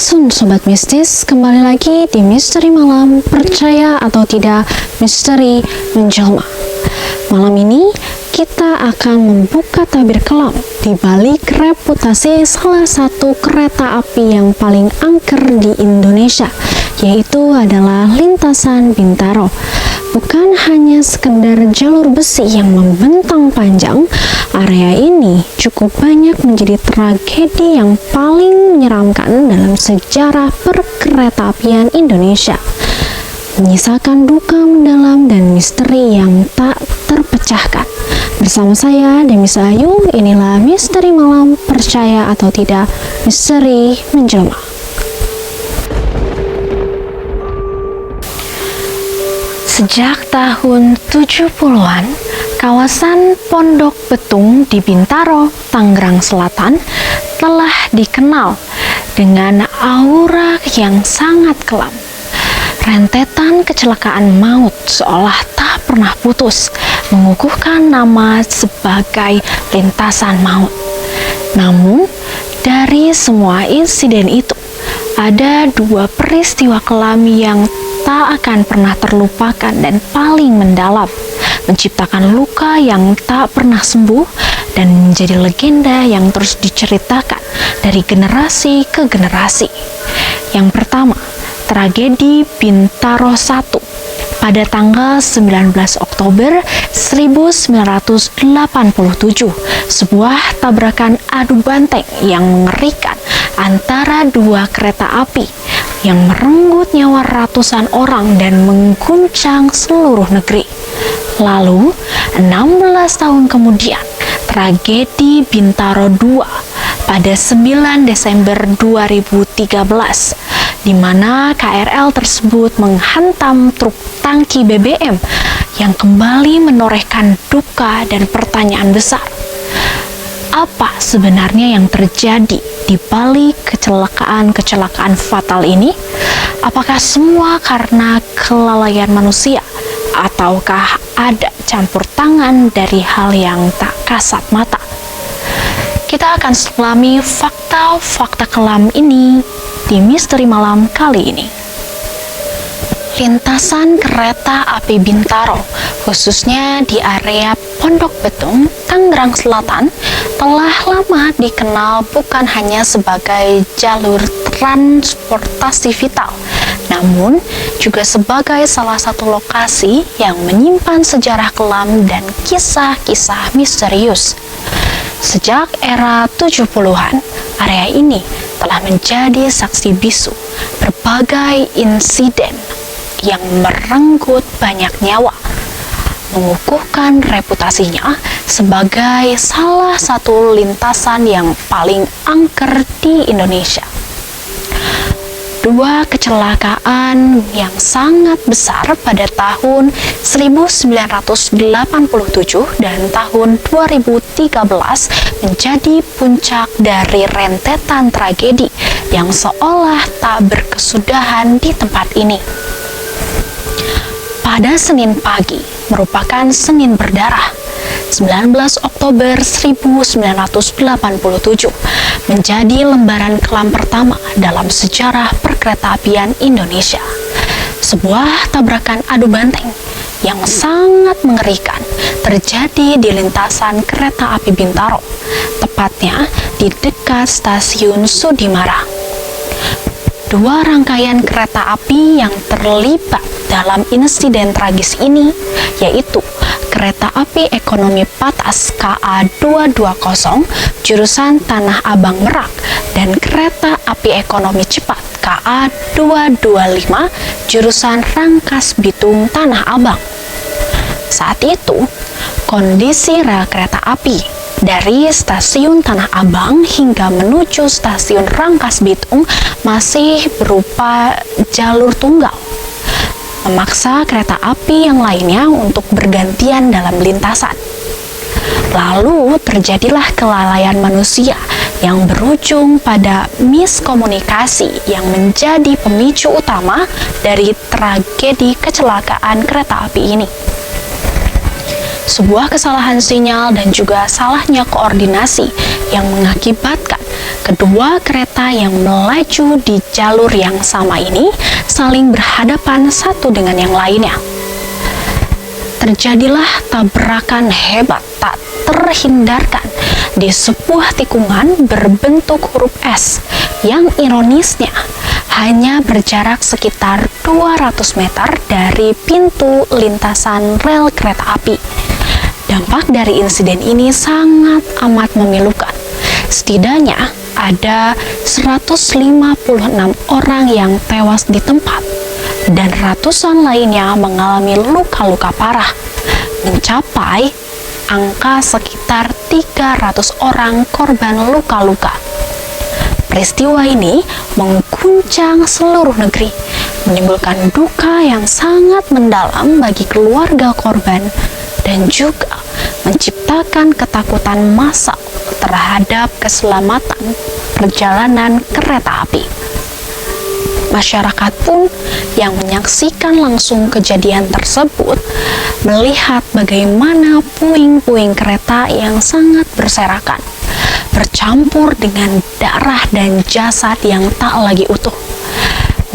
Asun Sobat Mistis, kembali lagi di Misteri Malam, percaya atau tidak, misteri menjelma. Malam ini kita akan membuka tabir kelam di balik reputasi salah satu kereta api yang paling angker di Indonesia, yaitu adalah lintasan Bintaro. Bukan hanya sekedar jalur besi yang membentang panjang, area ini cukup banyak menjadi tragedi yang paling menyeramkan dalam sejarah perkeretaapian Indonesia, menyisakan duka mendalam dan misteri yang tak terpecahkan. Bersama saya, Demis Ayu, inilah Misteri Malam, percaya atau tidak, misteri menjelma. Sejak tahun 70-an, kawasan Pondok Betung di Bintaro, Tangerang Selatan telah dikenal dengan aura yang sangat kelam. Rentetan kecelakaan maut seolah tak pernah putus, mengukuhkan nama sebagai lintasan maut. Namun, dari semua insiden itu, ada dua peristiwa kelam yang tak akan pernah terlupakan dan paling mendalam, menciptakan luka yang tak pernah sembuh dan menjadi legenda yang terus diceritakan dari generasi ke generasi. Yang pertama, tragedi Bintaro 1 pada tanggal 19 Oktober 1987, sebuah tabrakan adu banteng yang mengerikan antara dua kereta api yang merenggut nyawa ratusan orang dan mengguncang seluruh negeri. Lalu, 16 tahun kemudian, tragedi Bintaro 2 pada 9 Desember 2013, di mana KRL tersebut menghantam truk tangki BBM yang kembali menorehkan duka dan pertanyaan besar. Apa sebenarnya yang terjadi di balik kecelakaan fatal ini? Apakah semua karena kelalaian manusia, ataukah ada campur tangan dari hal yang tak kasat mata? Kita akan selami fakta-fakta kelam ini di Misteri Malam kali ini. Lintasan kereta api Bintaro, khususnya di area Pondok Betung, Tangerang Selatan, telah lama dikenal bukan hanya sebagai jalur transportasi vital, namun juga sebagai salah satu lokasi yang menyimpan sejarah kelam dan kisah-kisah misterius. Sejak era 70-an, area ini telah menjadi saksi bisu berbagai insiden yang merenggut banyak nyawa, mengukuhkan reputasinya sebagai salah satu lintasan yang paling angker di Indonesia. Dua kecelakaan yang sangat besar pada tahun 1987 dan tahun 2013 menjadi puncak dari rentetan tragedi yang seolah tak berkesudahan di tempat ini. Pada Senin pagi, merupakan Senin berdarah, 19 Oktober 1987, menjadi lembaran kelam pertama dalam sejarah perkeretaapian Indonesia. Sebuah tabrakan adu banteng yang sangat mengerikan terjadi di lintasan kereta api Bintaro, tepatnya di dekat stasiun Sudimara. Dua rangkaian kereta api yang terlibat dalam insiden tragis ini, yaitu kereta api ekonomi Patas KA 220 jurusan Tanah Abang Merak dan kereta api ekonomi cepat KA 225 jurusan Rangkas Bitung Tanah Abang. Saat itu, kondisi rel kereta api dari stasiun Tanah Abang hingga menuju stasiun Rangkas Bitung masih berupa jalur tunggal, memaksa kereta api yang lainnya untuk bergantian dalam lintasan. Lalu terjadilah kelalaian manusia yang berujung pada miskomunikasi yang menjadi pemicu utama dari tragedi kecelakaan kereta api ini. Sebuah kesalahan sinyal dan juga salahnya koordinasi yang mengakibatkan kedua kereta yang melaju di jalur yang sama ini saling berhadapan satu dengan yang lainnya. Terjadilah tabrakan hebat tak terhindarkan di sebuah tikungan berbentuk huruf S yang ironisnya hanya berjarak sekitar 200 meter dari pintu lintasan rel kereta api. Dampak dari insiden ini sangat amat memilukan. Setidaknya ada 156 orang yang tewas di tempat dan ratusan lainnya mengalami luka-luka parah, mencapai angka sekitar 300 orang korban luka-luka. Peristiwa ini mengguncang seluruh negeri, menimbulkan duka yang sangat mendalam bagi keluarga korban dan juga menciptakan ketakutan massal terhadap keselamatan perjalanan kereta api. Masyarakat pun yang menyaksikan langsung kejadian tersebut melihat bagaimana puing-puing kereta yang sangat berserakan bercampur dengan darah dan jasad yang tak lagi utuh,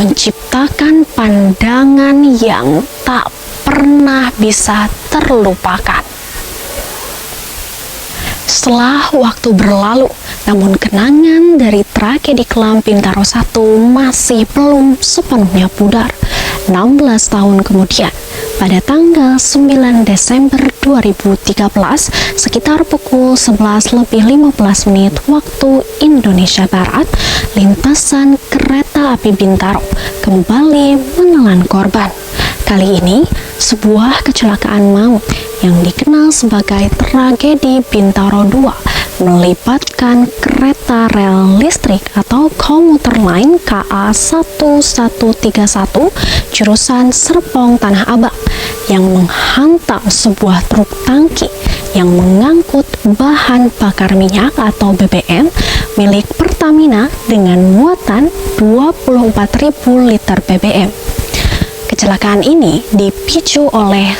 menciptakan pandangan yang tak pernah bisa terlupakan. Setelah waktu berlalu, namun kenangan dari tragedi Kelam Bintaro 1 masih belum sepenuhnya pudar. 16 tahun kemudian, pada tanggal 9 Desember 2013, sekitar pukul 11:15 waktu Indonesia Barat, lintasan kereta api Bintaro kembali menelan korban. Kali ini, sebuah kecelakaan maut yang dikenal sebagai tragedi Bintaro 2 melibatkan kereta rel listrik atau komuter lain KA 1131 jurusan Serpong Tanah Abang yang menghantam sebuah truk tangki yang mengangkut bahan bakar minyak atau BBM milik Pertamina dengan muatan 24.000 liter BBM. Kecelakaan ini dipicu oleh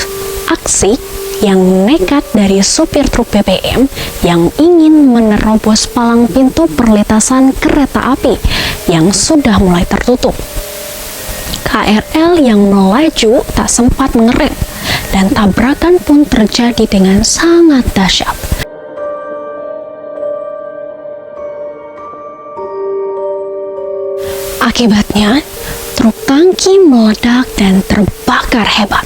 aksi yang nekat dari supir truk BBM yang ingin menerobos palang pintu perlintasan kereta api yang sudah mulai tertutup. KRL yang melaju tak sempat mengerem dan tabrakan pun terjadi dengan sangat dahsyat. Akibatnya, truk tangki meledak dan terbakar hebat,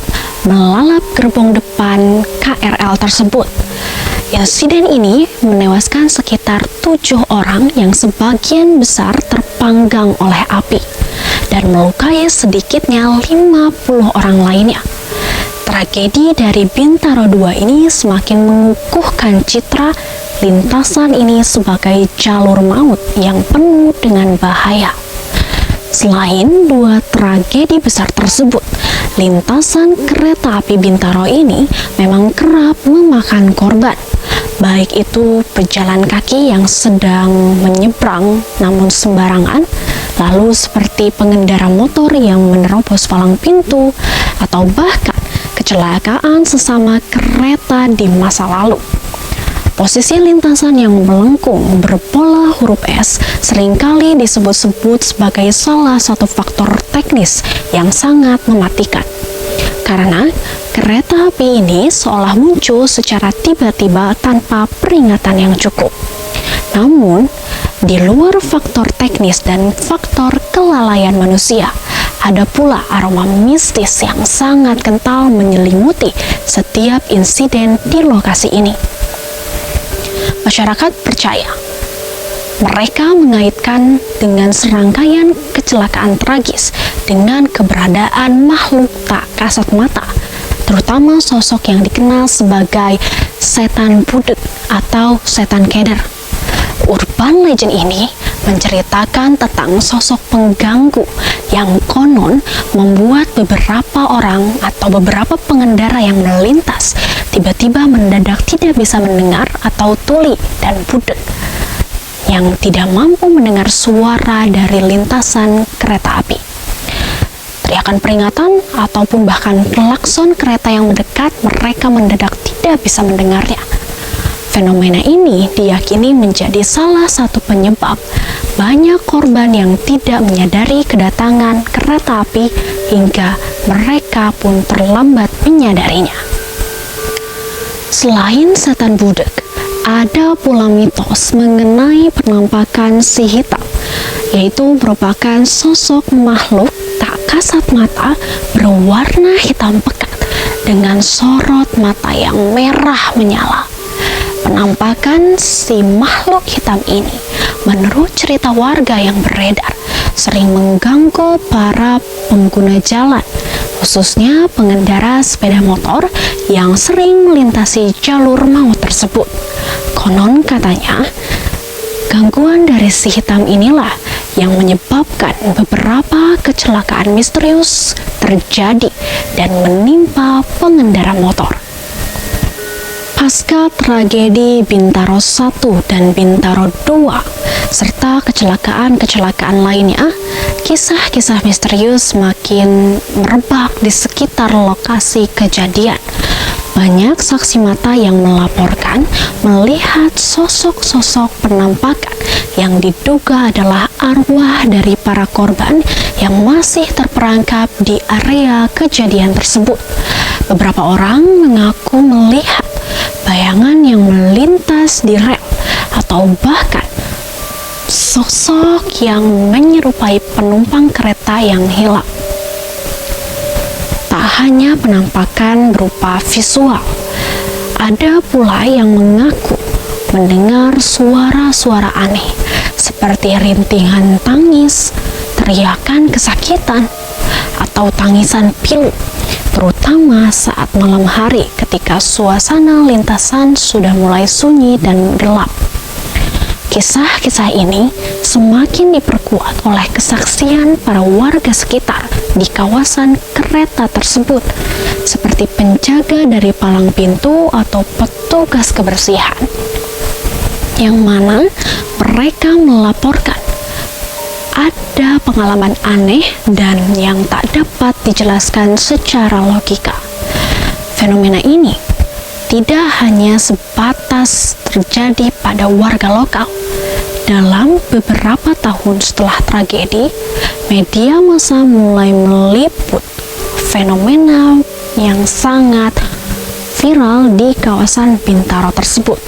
melalap gerbong depan KRL tersebut. Insiden ini menewaskan sekitar 7 orang yang sebagian besar terpanggang oleh api dan melukai sedikitnya 50 orang lainnya. Tragedi dari Bintaro 2 ini semakin mengukuhkan citra lintasan ini sebagai jalur maut yang penuh dengan bahaya. Selain dua tragedi besar tersebut, lintasan kereta api Bintaro ini memang kerap memakan korban, baik itu pejalan kaki yang sedang menyeberang namun sembarangan, lalu seperti pengendara motor yang menerobos palang pintu, atau bahkan kecelakaan sesama kereta di masa lalu. Posisi lintasan yang melengkung berpola huruf S seringkali disebut-sebut sebagai salah satu faktor teknis yang sangat mematikan. Karena kereta api ini seolah muncul secara tiba-tiba tanpa peringatan yang cukup. Namun, di luar faktor teknis dan faktor kelalaian manusia, ada pula aroma mistis yang sangat kental menyelimuti setiap insiden di lokasi ini. Masyarakat percaya, mereka mengaitkan dengan serangkaian kecelakaan tragis dengan keberadaan makhluk tak kasat mata, terutama sosok yang dikenal sebagai setan budek atau setan keder. Urban legend ini menceritakan tentang sosok pengganggu yang konon membuat beberapa orang atau beberapa pengendara yang melintas tiba-tiba mendadak tidak bisa mendengar atau tuli dan budek, yang tidak mampu mendengar suara dari lintasan kereta api. Teriakan peringatan ataupun bahkan klakson kereta yang mendekat, mereka mendadak tidak bisa mendengarnya. Fenomena ini diyakini menjadi salah satu penyebab banyak korban yang tidak menyadari kedatangan kereta api hingga mereka pun terlambat menyadarinya. Selain setan budek, ada pula mitos mengenai penampakan si hitam, yaitu merupakan sosok makhluk tak kasat mata berwarna hitam pekat dengan sorot mata yang merah menyala. Penampakan si makhluk hitam ini, menurut cerita warga yang beredar, sering mengganggu para pengguna jalan, khususnya pengendara sepeda motor yang sering melintasi jalur maut tersebut. Konon katanya, gangguan dari si hitam inilah yang menyebabkan beberapa kecelakaan misterius terjadi dan menimpa pengendara motor. Pasca tragedi Bintaro 1 dan Bintaro 2, serta kecelakaan-kecelakaan lainnya, kisah-kisah misterius makin merebak di sekitar lokasi kejadian. Banyak saksi mata yang melaporkan melihat sosok-sosok penampakan yang diduga adalah arwah dari para korban yang masih terperangkap di area kejadian tersebut. Beberapa orang mengaku melihat bayangan yang melintas di rel atau bahkan sosok yang menyerupai penumpang kereta yang hilang. Tak hanya penampakan berupa visual, ada pula yang mengaku mendengar suara-suara aneh seperti rintihan tangis, teriakan kesakitan, atau tangisan pilu, terutama saat malam hari ketika suasana lintasan sudah mulai sunyi dan gelap. Kisah-kisah ini semakin diperkuat oleh kesaksian para warga sekitar di kawasan kereta tersebut, seperti penjaga dari palang pintu atau petugas kebersihan, yang mana mereka melaporkan ada pengalaman aneh dan yang tak dapat dijelaskan secara logika. Fenomena ini tidak hanya sebatas terjadi pada warga lokal. Dalam beberapa tahun setelah tragedi, media massa mulai meliput fenomena yang sangat viral di kawasan Bintaro tersebut.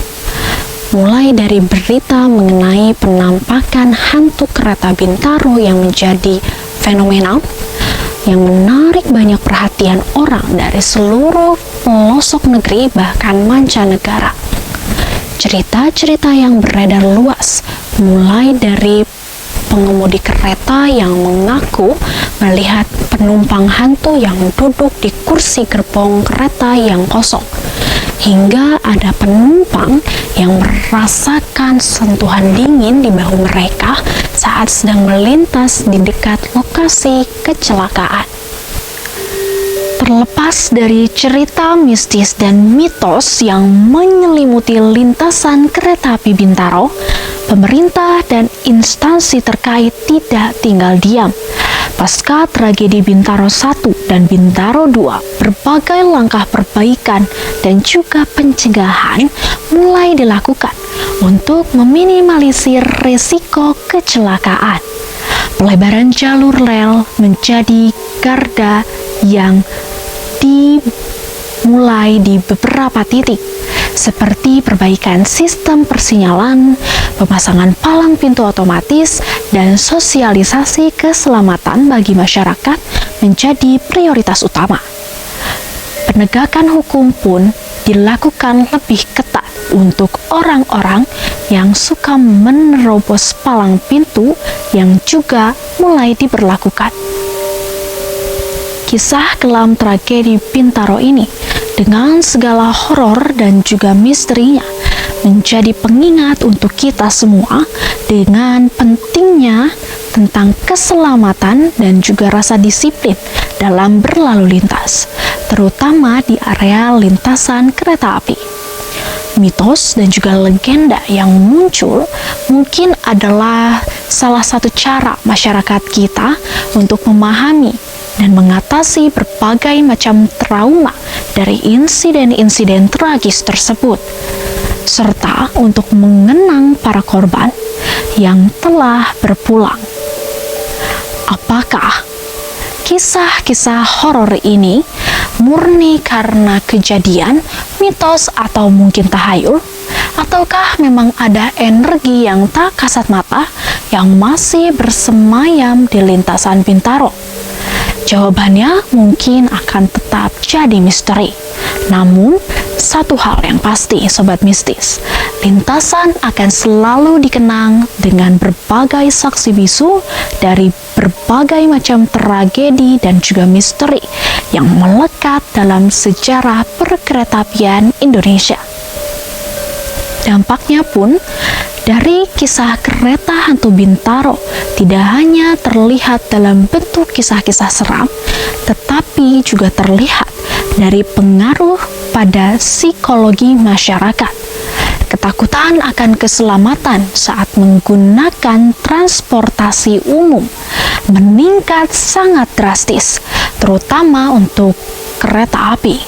Mulai dari berita mengenai penampakan hantu kereta Bintaro yang menjadi fenomenal, yang menarik banyak perhatian orang dari seluruh pelosok negeri bahkan mancanegara. Cerita-cerita yang beredar luas, mulai dari pengemudi kereta yang mengaku melihat penumpang hantu yang duduk di kursi gerbong kereta yang kosong, hingga ada penumpang yang merasakan sentuhan dingin di bahu mereka saat sedang melintas di dekat lokasi kecelakaan. Terlepas dari cerita mistis dan mitos yang menyelimuti lintasan kereta api Bintaro, pemerintah dan instansi terkait tidak tinggal diam. Pasca tragedi Bintaro 1 dan Bintaro 2, berbagai langkah perbaikan dan juga pencegahan mulai dilakukan untuk meminimalisir resiko kecelakaan. Pelebaran jalur rel menjadi garda yang dimulai di beberapa titik, seperti perbaikan sistem persinyalan, pemasangan palang pintu otomatis, dan sosialisasi keselamatan bagi masyarakat menjadi prioritas utama. Penegakan hukum pun dilakukan lebih ketat untuk orang-orang yang suka menerobos palang pintu yang juga mulai diberlakukan. Kisah kelam tragedi Bintaro ini dengan segala horor dan juga misterinya menjadi pengingat untuk kita semua dengan pentingnya tentang keselamatan dan juga rasa disiplin dalam berlalu lintas, terutama di area lintasan kereta api. Mitos dan juga legenda yang muncul mungkin adalah salah satu cara masyarakat kita untuk memahami dan mengatasi berbagai macam trauma dari insiden-insiden tragis tersebut. serta untuk mengenang para korban yang telah berpulang. Apakah kisah-kisah horor ini murni karena kejadian, mitos, atau mungkin tahayul? Ataukah memang ada energi yang tak kasat mata yang masih bersemayam di lintasan Bintaro? Jawabannya mungkin akan tetap jadi misteri. Namun, satu hal yang pasti, Sobat Mistis, lintasan akan selalu dikenang dengan berbagai saksi bisu dari berbagai macam tragedi dan juga misteri yang melekat dalam sejarah perkeretaapian Indonesia. Dampaknya pun dari kisah kereta hantu Bintaro tidak hanya terlihat dalam bentuk kisah-kisah seram, tetapi juga terlihat dari pengaruh pada psikologi masyarakat. Ketakutan akan keselamatan saat menggunakan transportasi umum meningkat sangat drastis, terutama untuk kereta api.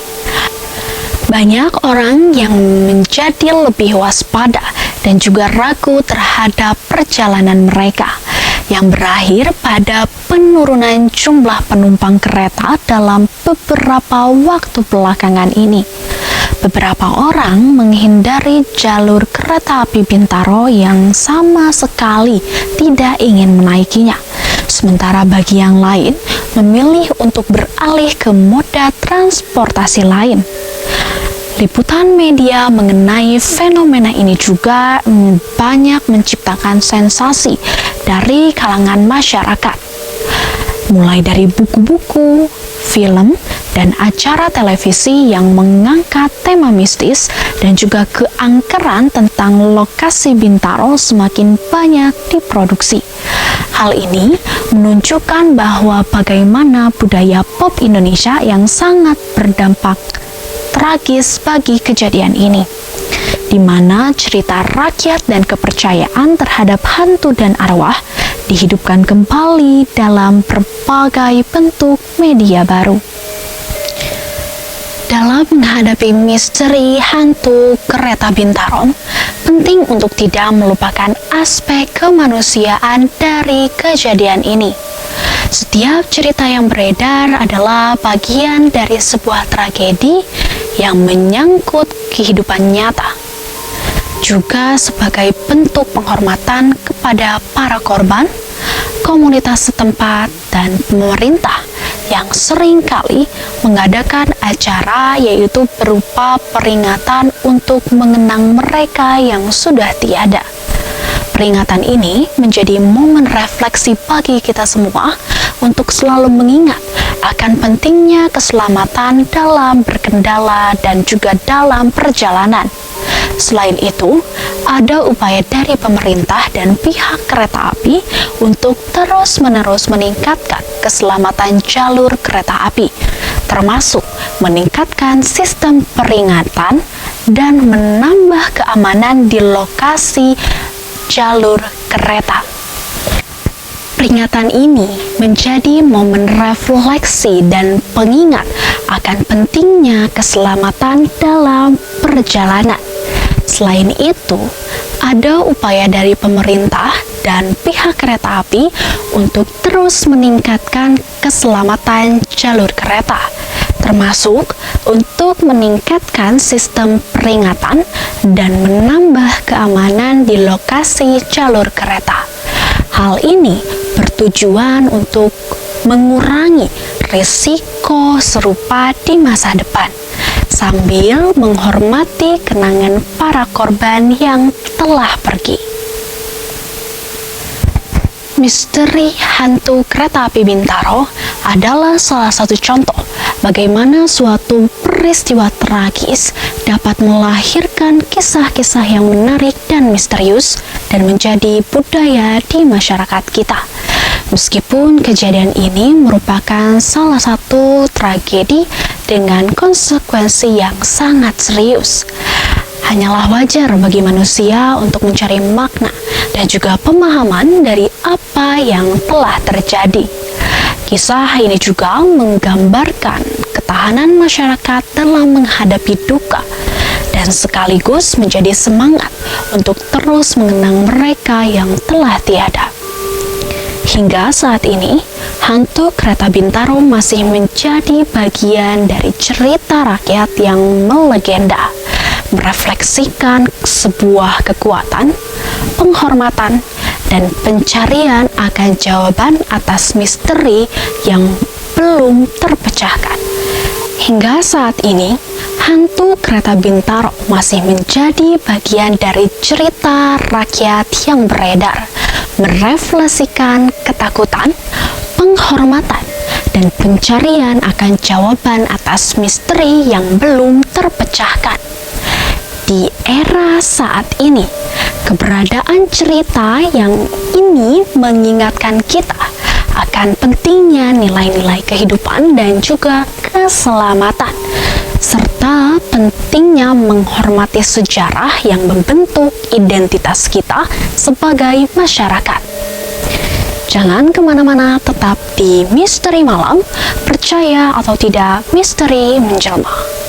Banyak orang yang menjadi lebih waspada dan juga ragu terhadap perjalanan mereka, yang berakhir pada penurunan jumlah penumpang kereta dalam beberapa waktu belakangan ini. Beberapa orang menghindari jalur kereta api Bintaro yang sama sekali tidak ingin menaikinya, sementara bagi yang lain memilih untuk beralih ke moda transportasi lain. Liputan media mengenai fenomena ini juga banyak menciptakan sensasi dari kalangan masyarakat, mulai dari buku-buku, film, dan acara televisi yang mengangkat tema mistis dan juga keangkeran tentang lokasi Bintaro semakin banyak diproduksi. Hal ini menunjukkan bahwa bagaimana budaya pop Indonesia yang sangat berdampak tragis bagi kejadian ini, di mana cerita rakyat dan kepercayaan terhadap hantu dan arwah dihidupkan kembali dalam berbagai bentuk media baru. Dalam menghadapi misteri hantu kereta Bintaro, penting untuk tidak melupakan aspek kemanusiaan dari kejadian ini. Setiap cerita yang beredar adalah bagian dari sebuah tragedi yang menyangkut kehidupan nyata, juga sebagai bentuk penghormatan kepada para korban, komunitas setempat, dan pemerintah yang seringkali mengadakan acara yaitu berupa peringatan untuk mengenang mereka yang sudah tiada. Peringatan ini menjadi momen refleksi bagi kita semua untuk selalu mengingat akan pentingnya keselamatan dalam berkendala dan juga dalam perjalanan. Selain itu, ada upaya dari pemerintah dan pihak kereta api untuk terus-menerus meningkatkan keselamatan jalur kereta api, termasuk meningkatkan sistem peringatan dan menambah keamanan di lokasi jalur kereta. Peringatan ini menjadi momen refleksi dan pengingat akan pentingnya keselamatan dalam perjalanan. Selain itu, ada upaya dari pemerintah dan pihak kereta api untuk terus meningkatkan keselamatan jalur kereta, termasuk untuk meningkatkan sistem peringatan dan menambah keamanan di lokasi jalur kereta. Hal ini bertujuan untuk mengurangi risiko serupa di masa depan, sambil menghormati kenangan para korban yang telah pergi. Misteri hantu kereta api Bintaro adalah salah satu contoh bagaimana suatu peristiwa tragis dapat melahirkan kisah-kisah yang menarik dan misterius dan menjadi budaya di masyarakat kita. Meskipun kejadian ini merupakan salah satu tragedi dengan konsekuensi yang sangat serius, hanyalah wajar bagi manusia untuk mencari makna dan juga pemahaman dari apa yang telah terjadi. Kisah ini juga menggambarkan ketahanan masyarakat dalam menghadapi duka dan dan sekaligus menjadi semangat untuk terus mengenang mereka yang telah tiada. Hingga saat ini, hantu kereta Bintaro masih menjadi bagian dari cerita rakyat yang melegenda, merefleksikan sebuah kekuatan, penghormatan, dan pencarian akan jawaban atas misteri yang belum terpecahkan. Hingga saat ini, hantu kereta Bintaro masih menjadi bagian dari cerita rakyat yang beredar, merefleksikan ketakutan, penghormatan, dan pencarian akan jawaban atas misteri yang belum terpecahkan. Di era saat ini, keberadaan cerita yang ini mengingatkan kita akan pentingnya nilai-nilai kehidupan dan juga keselamatan, serta pentingnya menghormati sejarah yang membentuk identitas kita sebagai masyarakat. Jangan kemana-mana, tetap di Misteri Malam, percaya atau tidak, misteri menjelma.